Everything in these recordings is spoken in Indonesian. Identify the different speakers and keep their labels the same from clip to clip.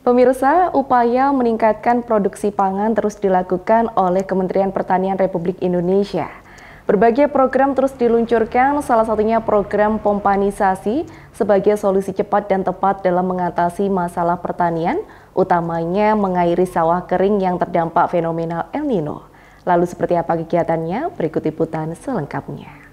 Speaker 1: Pemirsa, upaya meningkatkan produksi pangan terus dilakukan oleh Kementerian Pertanian Republik Indonesia. Berbagai program terus diluncurkan, salah satunya program pompanisasi sebagai solusi cepat dan tepat dalam mengatasi masalah pertanian, utamanya mengairi sawah kering yang terdampak fenomena El Nino. Lalu seperti apa kegiatannya? Berikut liputan selengkapnya.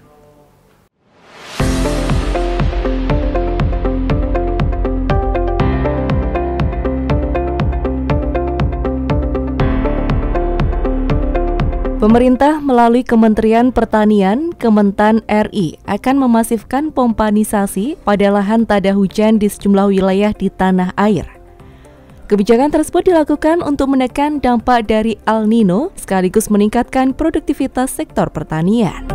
Speaker 1: Pemerintah melalui Kementerian Pertanian, Kementan RI akan memasifkan pompanisasi pada lahan tada hujan di sejumlah wilayah di tanah air. Kebijakan tersebut dilakukan untuk menekan dampak dari El Nino sekaligus meningkatkan produktivitas sektor pertanian.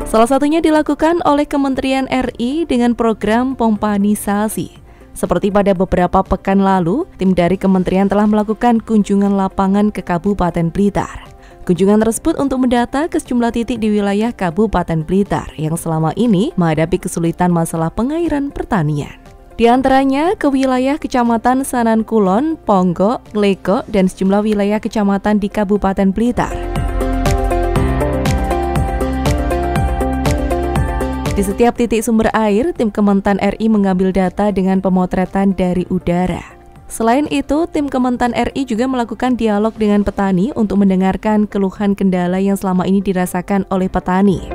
Speaker 1: Salah satunya dilakukan oleh Kementerian RI dengan program pompanisasi. Seperti pada beberapa pekan lalu, tim dari kementerian telah melakukan kunjungan lapangan ke Kabupaten Blitar. Kunjungan tersebut untuk mendata ke sejumlah titik di wilayah Kabupaten Blitar yang selama ini menghadapi kesulitan masalah pengairan pertanian. Di antaranya ke wilayah Kecamatan Sanan Kulon, Ponggok, Leko, dan sejumlah wilayah kecamatan di Kabupaten Blitar. Di setiap titik sumber air, tim Kementan RI mengambil data dengan pemotretan dari udara. Selain itu, tim Kementan RI juga melakukan dialog dengan petani untuk mendengarkan keluhan kendala yang selama ini dirasakan oleh petani.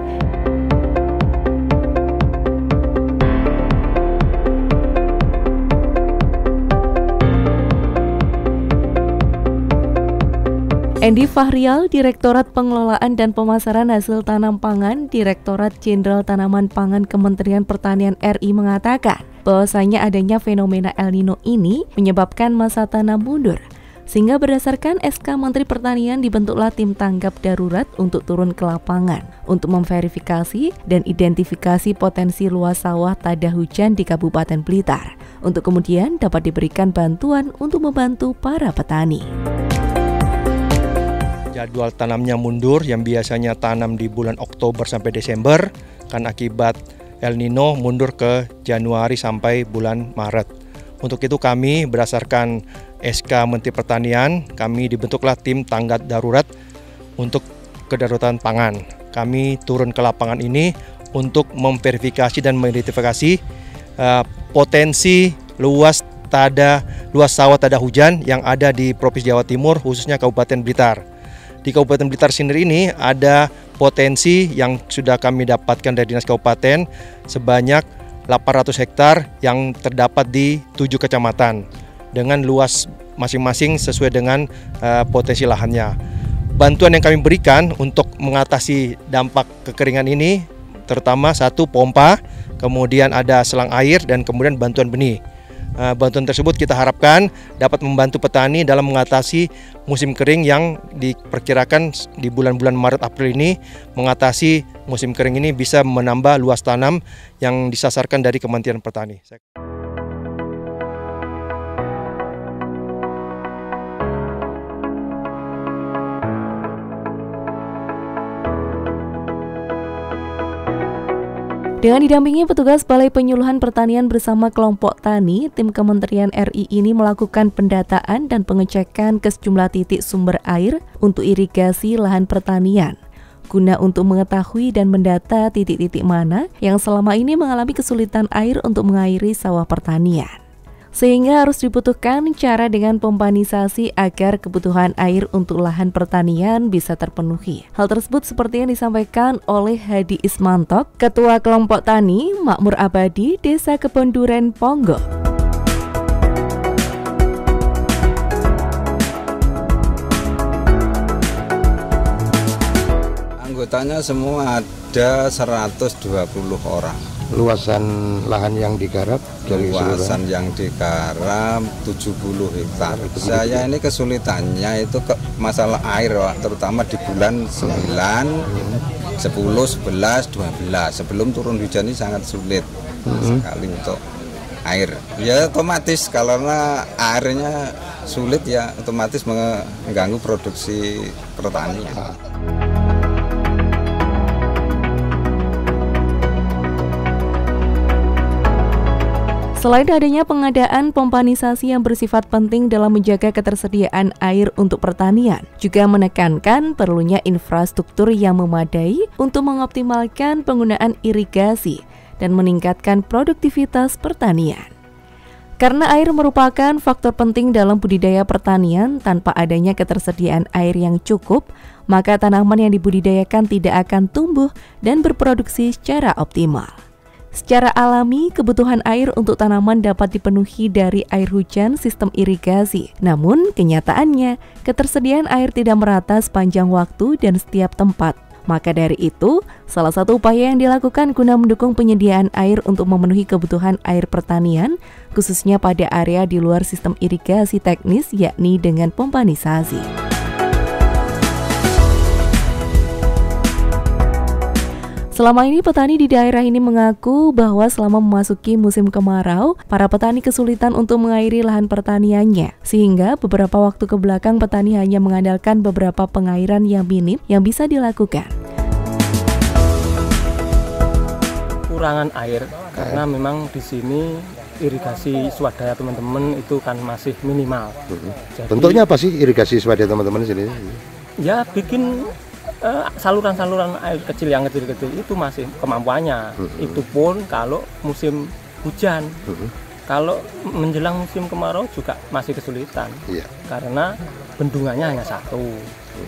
Speaker 1: Endi Fahrial, Direktorat Pengelolaan dan Pemasaran Hasil Tanam Pangan, Direktorat Jenderal Tanaman Pangan Kementerian Pertanian RI mengatakan bahwasanya adanya fenomena El Nino ini menyebabkan masa tanam mundur. Sehingga berdasarkan SK Menteri Pertanian dibentuklah tim tanggap darurat untuk turun ke lapangan untuk memverifikasi dan identifikasi potensi luas sawah tada hujan di Kabupaten Blitar untuk kemudian dapat diberikan bantuan untuk membantu para petani.
Speaker 2: Jadwal tanamnya mundur yang biasanya tanam di bulan Oktober sampai Desember kan akibat El Nino mundur ke Januari sampai bulan Maret. Untuk itu kami berdasarkan SK Menteri Pertanian, kami dibentuklah tim tanggap darurat untuk kedaruratan pangan. Kami turun ke lapangan ini untuk memverifikasi dan mengidentifikasi potensi luas sawah tada hujan yang ada di Provinsi Jawa Timur, khususnya Kabupaten Blitar. Di Kabupaten Blitar sendiri ini ada potensi yang sudah kami dapatkan dari Dinas Kabupaten sebanyak 800 hektar yang terdapat di 7 kecamatan dengan luas masing-masing sesuai dengan potensi lahannya. Bantuan yang kami berikan untuk mengatasi dampak kekeringan ini terutama satu pompa, kemudian ada selang air dan kemudian bantuan benih. Bantuan tersebut kita harapkan dapat membantu petani dalam mengatasi musim kering yang diperkirakan di bulan-bulan Maret April ini. Mengatasi musim kering ini bisa menambah luas tanam yang disasarkan dari Kementerian Pertanian.
Speaker 1: Dengan didampingi petugas Balai Penyuluhan Pertanian bersama kelompok tani, tim Kementerian RI ini melakukan pendataan dan pengecekan ke sejumlah titik sumber air untuk irigasi lahan pertanian, guna untuk mengetahui dan mendata titik-titik mana yang selama ini mengalami kesulitan air untuk mengairi sawah pertanian. Sehingga harus dibutuhkan cara dengan pompanisasi agar kebutuhan air untuk lahan pertanian bisa terpenuhi. Hal tersebut seperti yang disampaikan oleh Hadi Ismantok, Ketua Kelompok Tani Makmur Abadi Desa Kebon Duren, Ponggok.
Speaker 3: Anggotanya semua ada 120 orang.
Speaker 4: Luasan lahan yang digarap dari
Speaker 3: luasan yang digarap 70 hektar. Saya ini kesulitannya itu masalah air, terutama di bulan 9, 10, 11, 12. Sebelum turun hujan ini sangat sulit sekali untuk air. Ya otomatis karena airnya sulit ya otomatis mengganggu produksi pertanian.
Speaker 1: Selain adanya pengadaan pompanisasi yang bersifat penting dalam menjaga ketersediaan air untuk pertanian, juga menekankan perlunya infrastruktur yang memadai untuk mengoptimalkan penggunaan irigasi dan meningkatkan produktivitas pertanian. Karena air merupakan faktor penting dalam budidaya pertanian, tanpa adanya ketersediaan air yang cukup, maka tanaman yang dibudidayakan tidak akan tumbuh dan berproduksi secara optimal. Secara alami, kebutuhan air untuk tanaman dapat dipenuhi dari air hujan sistem irigasi. Namun, kenyataannya, ketersediaan air tidak merata sepanjang waktu dan setiap tempat. Maka dari itu, salah satu upaya yang dilakukan guna mendukung penyediaan air untuk memenuhi kebutuhan air pertanian, khususnya pada area di luar sistem irigasi teknis, yakni dengan pompanisasi. Selama ini petani di daerah ini mengaku bahwa selama memasuki musim kemarau, para petani kesulitan untuk mengairi lahan pertaniannya. Sehingga beberapa waktu ke belakang petani hanya mengandalkan beberapa pengairan yang minim yang bisa dilakukan.
Speaker 5: Kurangan air karena memang di sini irigasi swadaya teman-teman itu kan masih minimal.
Speaker 4: Jadi, bentuknya apa sih irigasi swadaya teman-teman sini? Ya
Speaker 5: bikin saluran-saluran air kecil yang kecil-kecil itu masih kemampuannya. Itu pun kalau musim hujan. Kalau menjelang musim kemarau juga masih kesulitan. Karena bendungannya hanya satu.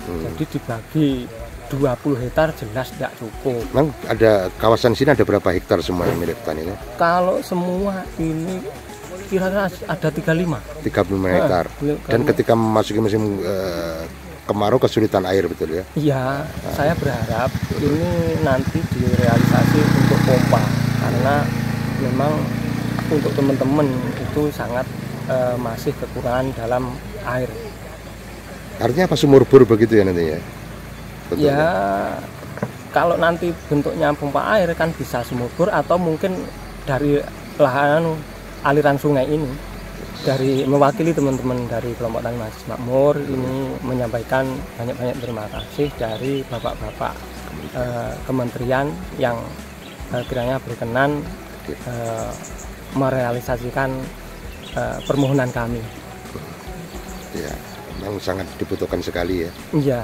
Speaker 5: Jadi dibagi 20 hektar jelas tidak cukup.
Speaker 4: Memang ada kawasan sini ada berapa hektar semua yang milik petani ini?
Speaker 5: Kalau semua ini kira-kira ada 35
Speaker 4: hektar. Dan ketika memasuki musim kemarau kesulitan air, betul ya?
Speaker 5: Iya, saya berharap ini nanti direalisasi untuk pompa karena memang untuk teman-teman itu sangat masih kekurangan dalam air.
Speaker 4: Artinya apa, sumur bor begitu ya nanti ya? Betul,
Speaker 5: ya, kalau nanti bentuknya pompa air kan bisa sumur bor atau mungkin dari lahan aliran sungai ini. Dari mewakili teman-teman dari kelompok tani mahasiswa makmur ini menyampaikan banyak-banyak terima kasih dari bapak-bapak kementerian yang kiranya berkenan merealisasikan permohonan kami.
Speaker 4: Ya, memang sangat dibutuhkan sekali ya.
Speaker 5: Iya.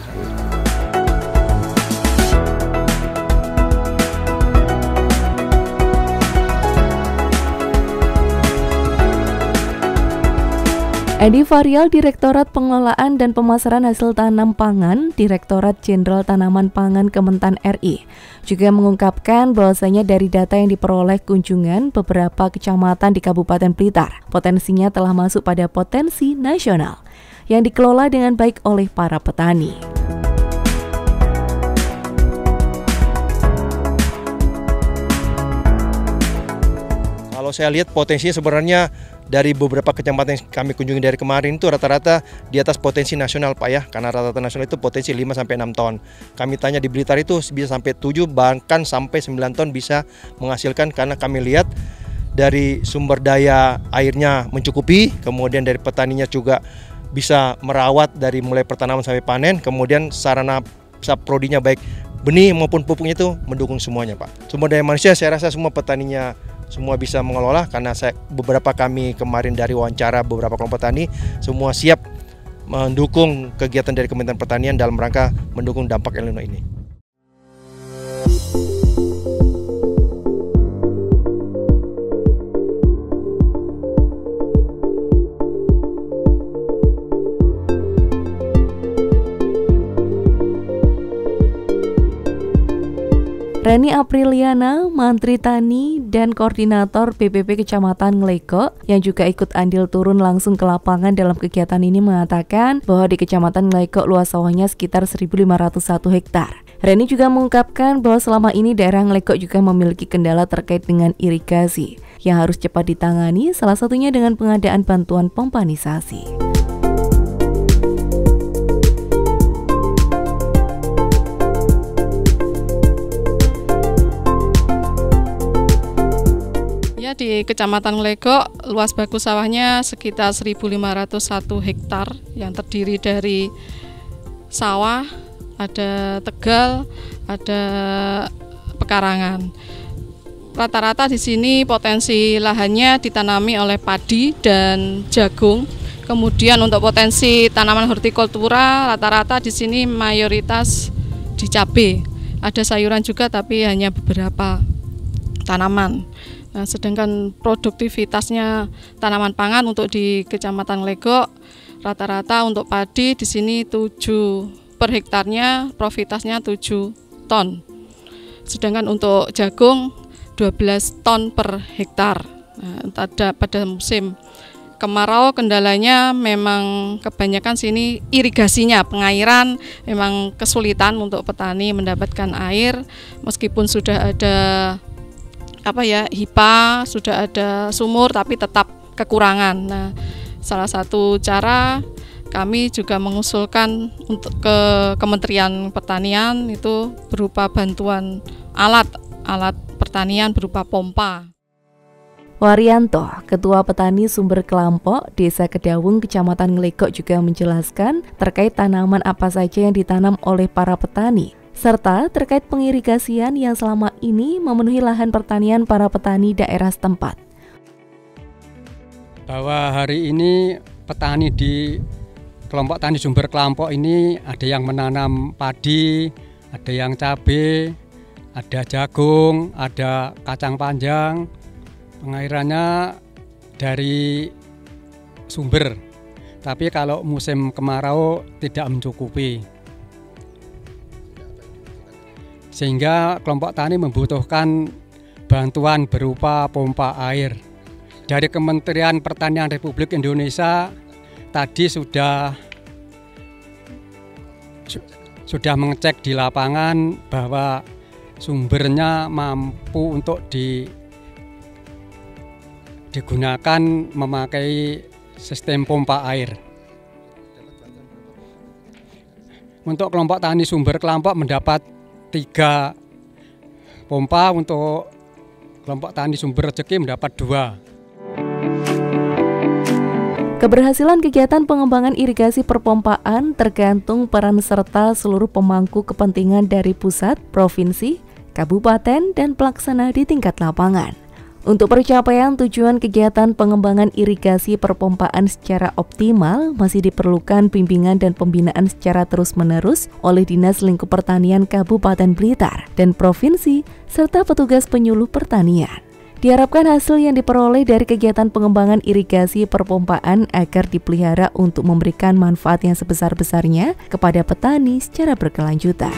Speaker 1: Edi Varial, Direktorat Pengelolaan dan Pemasaran Hasil Tanam Pangan, Direktorat Jenderal Tanaman Pangan Kementan RI, juga mengungkapkan bahwasanya dari data yang diperoleh kunjungan beberapa kecamatan di Kabupaten Blitar, potensinya telah masuk pada potensi nasional yang dikelola dengan baik oleh para petani.
Speaker 2: Kalau saya lihat potensinya sebenarnya dari beberapa kecamatan yang kami kunjungi dari kemarin itu rata-rata di atas potensi nasional Pak ya, karena rata-rata nasional itu potensi 5-6 ton. Kami tanya di Blitar itu bisa sampai 7 bahkan sampai 9 ton bisa menghasilkan, karena kami lihat dari sumber daya airnya mencukupi, kemudian dari petaninya juga bisa merawat dari mulai pertanaman sampai panen, kemudian sarana prodinya baik benih maupun pupuknya itu mendukung semuanya Pak. Sumber daya manusia saya rasa semua petaninya semua bisa mengelola, karena beberapa kami kemarin dari wawancara beberapa kelompok petani semua siap mendukung kegiatan dari Kementerian Pertanian dalam rangka mendukung dampak El Nino ini.
Speaker 1: Reni Apriliana, Mantri Tani dan Koordinator BPP Kecamatan Ngleko yang juga ikut andil turun langsung ke lapangan dalam kegiatan ini mengatakan bahwa di Kecamatan Ngleko luas sawahnya sekitar 1.501 hektar. Reni juga mengungkapkan bahwa selama ini daerah Ngleko juga memiliki kendala terkait dengan irigasi yang harus cepat ditangani, salah satunya dengan pengadaan bantuan pompanisasi.
Speaker 6: Di Kecamatan Nglegok, luas baku sawahnya sekitar 1.501 hektar yang terdiri dari sawah, ada tegal, ada pekarangan. Rata-rata di sini potensi lahannya ditanami oleh padi dan jagung. Kemudian untuk potensi tanaman hortikultura rata-rata di sini mayoritas di cabai. Ada sayuran juga tapi hanya beberapa tanaman. Nah, sedangkan produktivitasnya tanaman pangan untuk di Kecamatan Nglegok rata-rata untuk padi di sini 7 per hektarnya, profitasnya 7 ton. Sedangkan untuk jagung 12 ton per hektar. Nah, pada musim kemarau kendalanya memang kebanyakan sini irigasinya, pengairan memang kesulitan untuk petani mendapatkan air meskipun sudah ada HIPA, sudah ada sumur tapi tetap kekurangan. Nah, salah satu cara kami juga mengusulkan untuk ke Kementerian Pertanian itu berupa bantuan alat pertanian berupa pompa.
Speaker 1: Waryanto, Ketua Petani Sumber Kelampok, Desa Kedawung, Kecamatan Nglegok juga menjelaskan terkait tanaman apa saja yang ditanam oleh para petani, serta terkait pengirigasian yang selama ini memenuhi lahan pertanian para petani daerah setempat.
Speaker 7: Bahwa hari ini petani di kelompok tani Sumber Kelampok ini ada yang menanam padi, ada yang cabai, ada jagung, ada kacang panjang. Pengairannya dari sumber, tapi kalau musim kemarau tidak mencukupi. Sehingga kelompok tani membutuhkan bantuan berupa pompa air. Dari Kementerian Pertanian Republik Indonesia tadi sudah mengecek di lapangan bahwa sumbernya mampu untuk digunakan memakai sistem pompa air. Untuk kelompok tani Sumber Kelampok mendapat 3 pompa, untuk kelompok tani Sumber Rezeki mendapat 2.
Speaker 1: Keberhasilan kegiatan pengembangan irigasi perpompaan tergantung peran serta seluruh pemangku kepentingan dari pusat, provinsi, kabupaten, dan pelaksana di tingkat lapangan. Untuk percapaian tujuan kegiatan pengembangan irigasi perpompaan secara optimal, masih diperlukan bimbingan dan pembinaan secara terus-menerus oleh Dinas Lingkup Pertanian Kabupaten Blitar dan Provinsi, serta petugas penyuluh pertanian. Diharapkan hasil yang diperoleh dari kegiatan pengembangan irigasi perpompaan agar dipelihara untuk memberikan manfaat yang sebesar-besarnya kepada petani secara berkelanjutan.